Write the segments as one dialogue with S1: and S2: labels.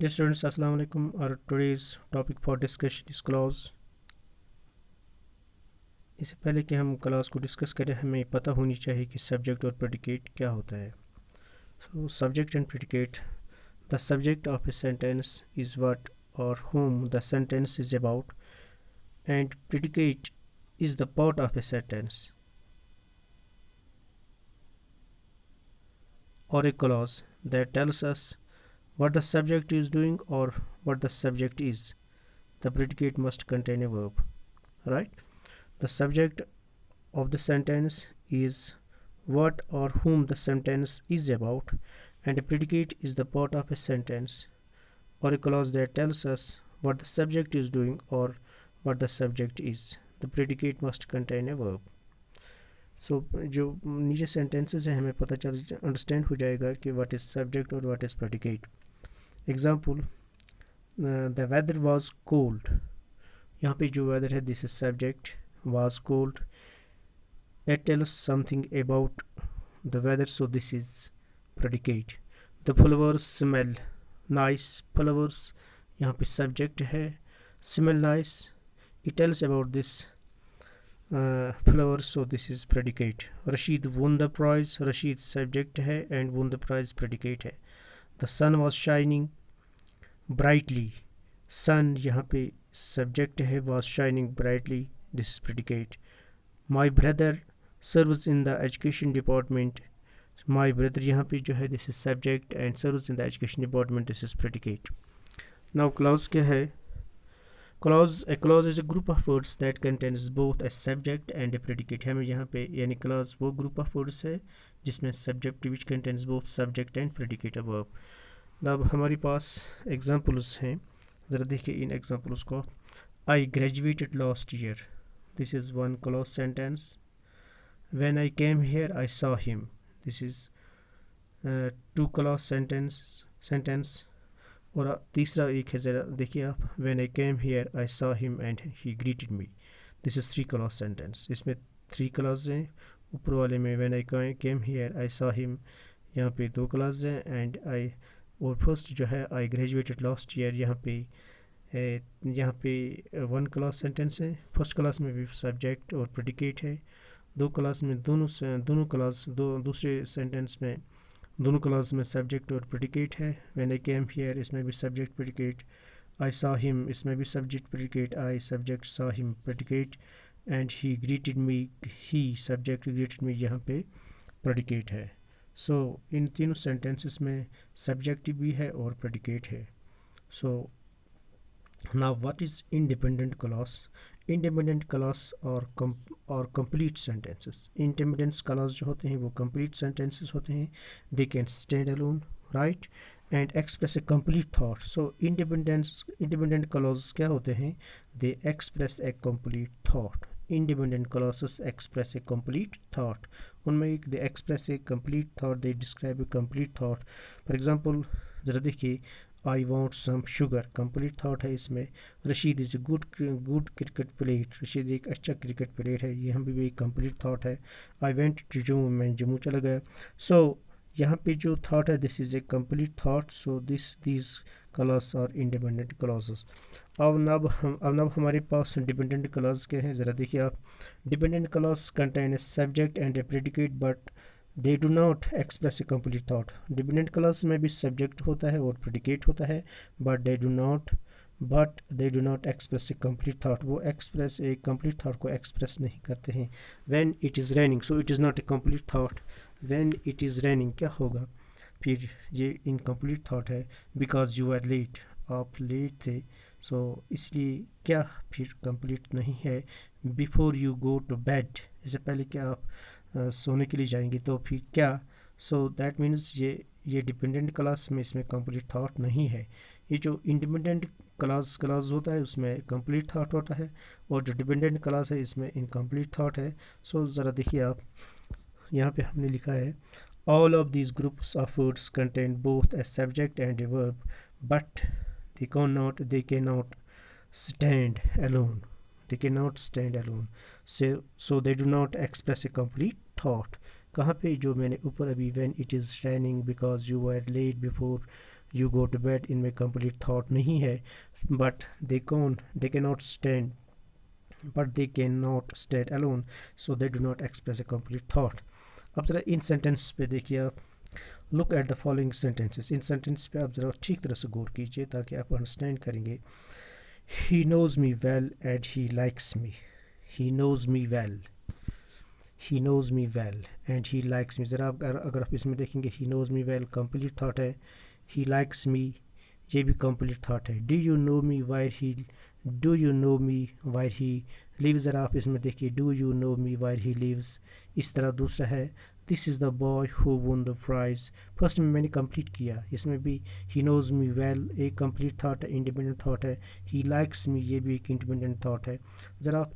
S1: Dear students, Assalamu alaikum. Our today's topic for discussion is clause. इससे पहले कि हम क्लास को डिस्कस करें हमें पता होनी चाहिए कि सब्जेक्ट और प्रेडिकेट क्या होता है. So subject and predicate. The subject of a sentence is what or whom the sentence is about, and predicate is the part of a sentence or a clause that tells us what the subject is doing or what the subject is. The predicate must contain a verb, right? The subject of the sentence is what or whom the sentence is about, and a predicate is the part of a sentence or a clause that tells us what the subject is doing or what the subject is. The predicate must contain a verb. So जो नीचे sentences है हमें पता चल understand हो जाएगा कि what is subject और what is predicate. Example, the weather was cold. यहाँ पे जो weather है this is subject, was cold. It tells something about the weather, so this is predicate. The flowers smell nice. Flowers यहाँ पे subject है. Smell nice, it tells about this flowers, so this is predicate. Rashid won the prize. Rashid subject है and won the prize predicate है. The sun was shining brightly. Sun यहाँ पे subject है, was shining brightly, this is predicate. My brother serves in the education department. My brother यहाँ पे जो है this is subject and serves in the education department, this is predicate. Now clause क्या है? A clause is a group of words that contains both a subject and a predicate. हमें यहाँ पे यानी clause वो group of words है जिसमें subject which contains both subject and predicate a verb. अब हमारे पास examples हैं, ज़रा देखिए इन examples को. I graduated last year. This is one clause sentence. When I came here, I saw him. This is two clause sentence. और तीसरा एक है, ज़रा देखिए आप. When I came here, I saw him and he greeted me. This is three clause sentence. इसमें three clause हैं. ऊपर वाले में when I came here, I saw him, यहाँ पे दो clause हैं and I, और फर्स्ट जो है I graduated last year, यहाँ पे वन क्लास सेंटेंस है. फर्स्ट क्लास में भी सब्जेक्ट और प्रेडिकेट है. दो क्लास में दूसरे सेंटेंस में दोनों क्लास में सब्जेक्ट और प्रेडिकेट है. व्हेन आई केम हियर इसमें भी subject predicate. I saw him इसमें भी subject predicate. I subject saw him predicate and he greeted me, he subject greeted मी यहाँ पे प्रेडिकेट है. सो इन तीनों सेंटेंसेस में सब्जेक्ट भी है और प्रेडिकेट है. सो now what is independent clause? Independent clause और complete sentences. Independent clause जो होते हैं वो complete sentences होते हैं. They can stand alone, right, and express a complete thought. So independent clauses क्या होते हैं? They express a complete thought. Independent clauses express a complete thought. उनमें एक they express a complete thought, they describe a complete thought. For example, ज़रा देखिए, I want some sugar, complete thought है इसमें. Rashid is a good cricket player, Rashid एक अच्छा cricket player है, ये हम भी एक कंप्लीट थाट है. आई वेंट टू जम्मू, मैं जम्मू चला गया. सो यहाँ पे जो थाट है this is a complete thought. So these clauses are independent clauses. अब हमारे पास डिपेंडेंट क्लॉज क्या है, ज़रा देखिए आप. Dependent clause contain a subject and a predicate but they do not express a complete thought. Dependent clause में भी subject होता है और प्रेडिकेट होता है, but they do not express a complete thought. वो एक्सप्रेस ए कम्प्लीट थाट को express नहीं करते हैं. When it is raining, so it is not a complete thought. When it is raining क्या होगा फिर, ये इनकम्प्लीट थाट है. बिकॉज यू आर लेट, आप लेट थे, सो इसलिए क्या फिर कंप्लीट नहीं है. Before you go to bed, इससे पहले क्या आप सोने के लिए जाएंगे तो फिर क्या. सो दैट मीन्स ये डिपेंडेंट क्लास में इसमें कंप्लीट थाट नहीं है. ये जो इंडिपेंडेंट क्लास होता है उसमें कंप्लीट थाट होता है, और जो डिपेंडेंट क्लास है इसमें इनकम्प्लीट थाट है. सो ज़रा देखिए आप, यहाँ पे हमने लिखा है all of these groups of words contain both A subject and a verb but they cannot stand alone. They cannot stand alone. So they do not express a complete thought. कहाँ पे जो मैंने ऊपर अभी when it is raining because you were late before you go to bed, इनमें complete thought नहीं है, but they can not stand alone, so they do not express a complete thought. अब ज़रा इन सेंटेंस पे देखिए आप, look at the following sentences. इन सेंटेंस पे आप ज़रा ठीक तरह से गौर कीजिए ताकि आप अंडरस्टैंड करेंगे। He knows me well and he likes me. He knows me well, he knows me well and he likes me. ज़रा अगर आप इसमें देखेंगे, he knows me well complete thought है, ही लाइक्स मी ये भी कंप्लीट थाट है। Do you know me where he lives, ज़रा आप इसमें देखिए, do you know me where he lives. इस तरह दूसरा है, this is the boy who won the prize. First में मैंने कंप्लीट किया, इसमें भी ही नोज़ मी वेल एक कंप्लीट थाट है, इंडिपेंडेंट थाट है। ही लाइक्स मी ये भी एक इंडिपेंडेंट थाट है। ज़रा आप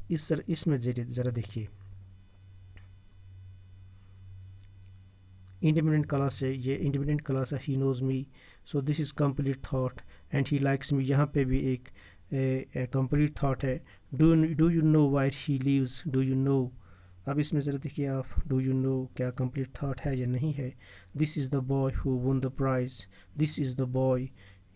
S1: इसमें ज़रा देखिए, इंडिपेंडेंट क्लास है, ये इंडिपेंडेंट क्लास है, he knows me, so this is complete thought and he likes me, यहाँ पे भी एक कंप्लीट थाट है। Do you know where he lives, do you know. अब इसमें ज़रा देखिए आप, डू यू नो क्या कंप्लीट थाट है या नहीं है। This is the boy who won the prize, this is the boy,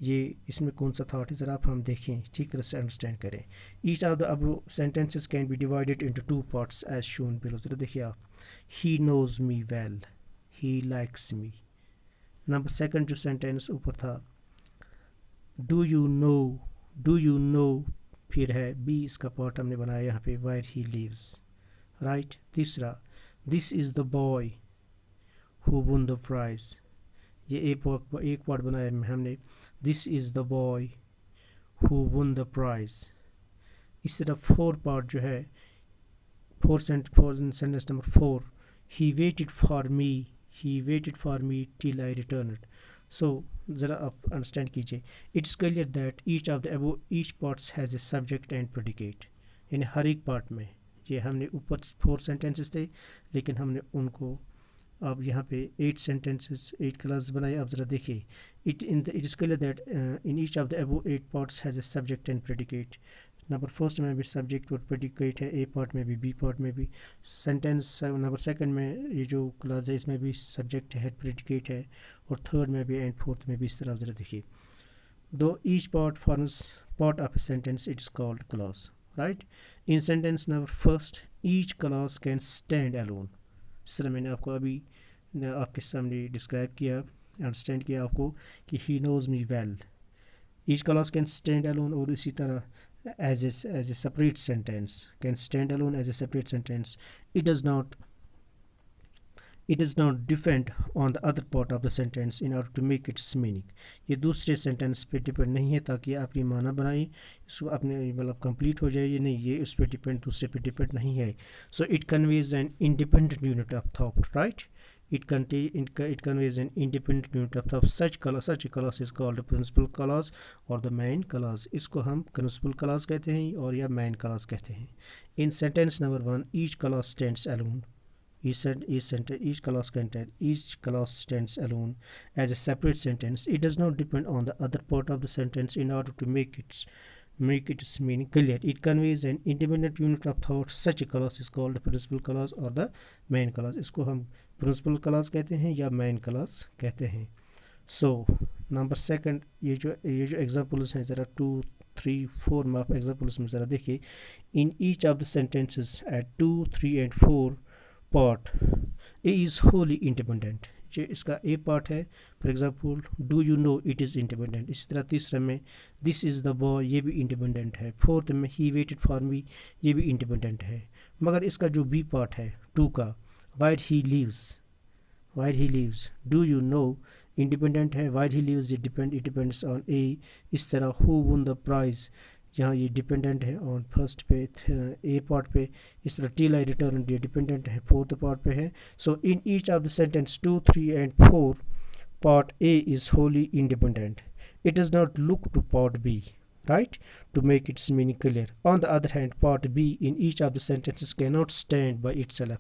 S1: ये इसमें कौन सा थाट है, ज़रा आप हम देखें, ठीक तरह से अंडरस्टैंड करें। Each of the above sentences can be divided into two parts as shown below. ज़रा देखिए आप, he knows me well, he likes me। Number second जो सेंटेंस ऊपर था, डू यू नो फिर है बी, इसका पार्ट हमने बनाया यहाँ पे, वायर ही लिव्स, राइट। तीसरा, this is the boy who won the prize, ये एक पार्ट बनाया हमने, this is the boy who won the prize. इस तरह फोर पार्ट जो है, sentence number 4, he waited for me till I returned। so ज़रा आप अंडरस्टैंड कीजिए, it's clear that each parts has a subject and predicate, यानी हर एक part में, ये हमने ऊपर 4 सेंटेंसेस थे लेकिन हमने उनको अब यहाँ पे 8 सेंटेंसेस 8 क्लास बनाए। अब ज़रा देखिए, it is clear that in each of the above 8 parts has a subject and predicate. Number first में भी सब्जेक्ट और प्रेडिकेट है, ए पार्ट में भी, बी पार्ट में भी। सेंटेंस नंबर सेकंड में ये जो क्लास है इसमें भी सब्जेक्ट है, प्रेडिकेट है, और थर्ड में भी एंड फोर्थ में भी। इस तरह ज़रा देखिए, दो each part forms part of a sentence, it is called class, right. In sentence number first, each class can stand alone. इस तरह मैंने आपको अभी आपके सामने डिस्क्राइब किया, अंडरस्टैंड किया आपको कि ही knows me well, each class can stand alone. और इसी तरह as a separate sentence, can stand alone as a separate sentence, it does not depend on the other part of the sentence in order to make its meaning। ये दूसरे sentence पे depend नहीं है ताकि अपनी माना बनाए, इसको अपने मतलब कंप्लीट हो जाए, ये नहीं, ये उस पर डिपेंड, दूसरे पे डिपेंड नहीं है। So it conveys an independent unit of thought, right. it conveys an independent unit of thought। such a clause is called a principal clause or the main clause। इसको हम principal clause कहते हैं और या main clause कहते हैं। in sentence number 1, each clause stands alone। each clause stands alone as a separate sentence। it does not depend on the other part of the sentence in order to make its meaning clear। it conveys an independent unit of thought। such a clause is called the principal clause or the main clause। इसको हम principal class कहते हैं या main class कहते हैं। So number second, ये जो examples हैं, ज़रा 2, 3, 4 में आप एग्जांपल्स में ज़रा देखिए। In each of the sentences at 2, 3 and 4 part, A is wholly independent. जो इसका ए पार्ट है, for example do you know it is independent. इसी तरह तीसरे में दिस इज़ द बॉय, ये भी इंडिपेंडेंट है। फोर्थ में ही वेटेड फॉर मी, ये भी इंडिपेंडेंट है। मगर इसका जो बी पार्ट है 2 का, where he lives, do you know, independent है। where he lives it depends on a। इस तरह who won the prize, यहाँ ये डिपेंडेंट है ऑन फर्स्ट पे, ए पार्ट पे। इस तरह till I return ये डिपेंडेंट है, फोर्थ पार्ट पे है। So in each of the sentence 2, 3 and 4 part A is wholly independent। it does not look to part B, right, to make its meaning clear। on the other hand, part B in each of the sentences cannot stand by itself।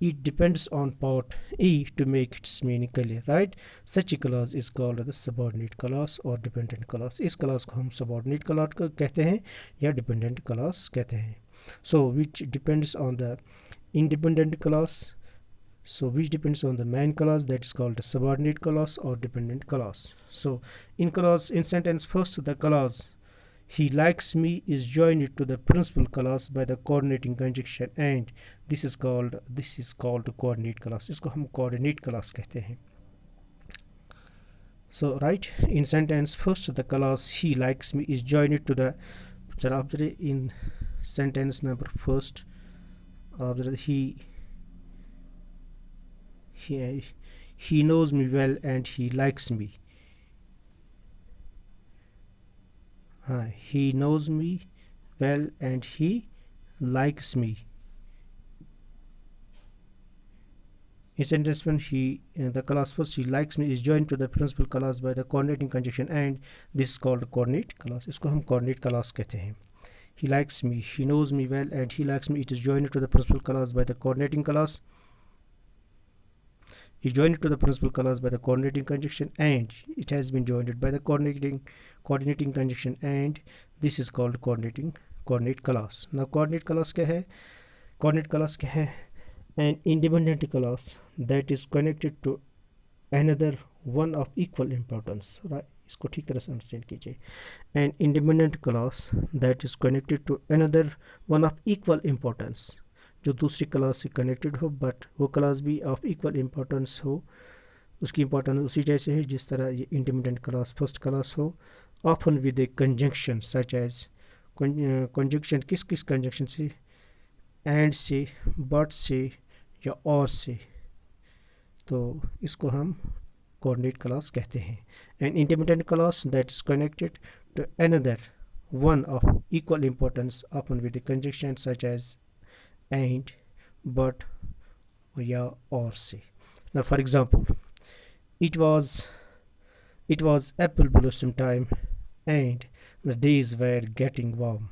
S1: it depends on part E to make its meaning clear, right। such a clause is called the subordinate clause or dependent clause। इस clause को हम subordinate clause कहते हैं या dependent clause कहते हैं। so which depends on the independent clause, which depends on the main clause, that is called the subordinate clause or dependent clause। So in sentence first, the clause he likes me is joined to the principal clause by the coordinating conjunction and this is called coordinate clause. इसको हम coordinate clause कहते हैं. So right, in sentence first, the clause he likes me is joined to the, in sentence number first, he knows me well and he likes me. He knows me well and he likes me. In sentence one, the clause first he likes me is joined to the principal clause by the coordinating conjunction and this is called coordinate clause. इसको हम coordinate clause कहते हैं. He likes me, he knows me well and he likes me, it is joined to the principal clause by the coordinating clause. Is joined to the principal clause by the coordinating conjunction and it has been joined by the coordinating conjunction and this is called coordinate clause. Now coordinate clause क्या है? Coordinate clause क्या है? An independent clause that is connected to another one of equal importance. Right? इसको ठीक तरह से understand कीजिए. An independent clause that is connected to another one of equal importance, जो दूसरी क्लास से कनेक्टेड हो बट वो क्लास भी ऑफ इक्वल इम्पोर्टेंस हो, उसकी इम्पोर्टेंस उसी जैसे है जिस तरह ये इंडिपेंडेंट क्लास फर्स्ट क्लास हो. Often with a conjunction such as, conjunction किस किस कंजंक्शन से? एंड से, बट से या और से. तो इसको हम कोऑर्डिनेट क्लास कहते हैं. An independent clause that is connected to another one of equal importance often with a conjunction such as and, but, yeah, or say. Now for example, it was apple blossom time and the days were getting warm.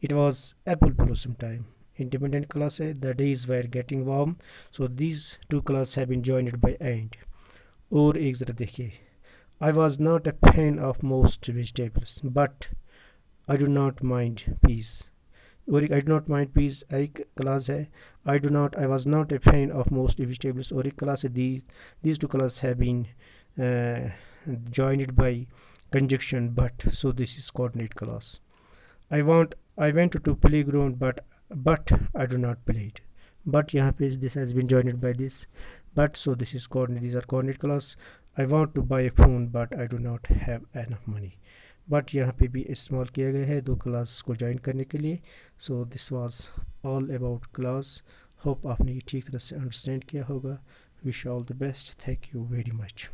S1: It was apple blossom time. Independent clause है, the days were getting warm. So these two clauses have been joined by and. और एक ज़रा देखिए, I was not a fan of most vegetables but I do not mind peas. और एक I do not mind peas एक class है. I was not a fan of most vegetables और एक क्लास है. These two classes have been joined by conjunction but, so this is coordinate clause. I went to playground but I do not play it. But यहाँ पे this has been joined by this but, so this is coordinate. These are coordinate clause. I want to buy a phone but I do not have enough money. But यहाँ पे भी इस्तेमाल किया गया है दो क्लास को ज्वाइन करने के लिए. So this was all about class. Hope आपने ठीक तरह से अंडरस्टैंड किया होगा. Wish all the best. Thank you very much.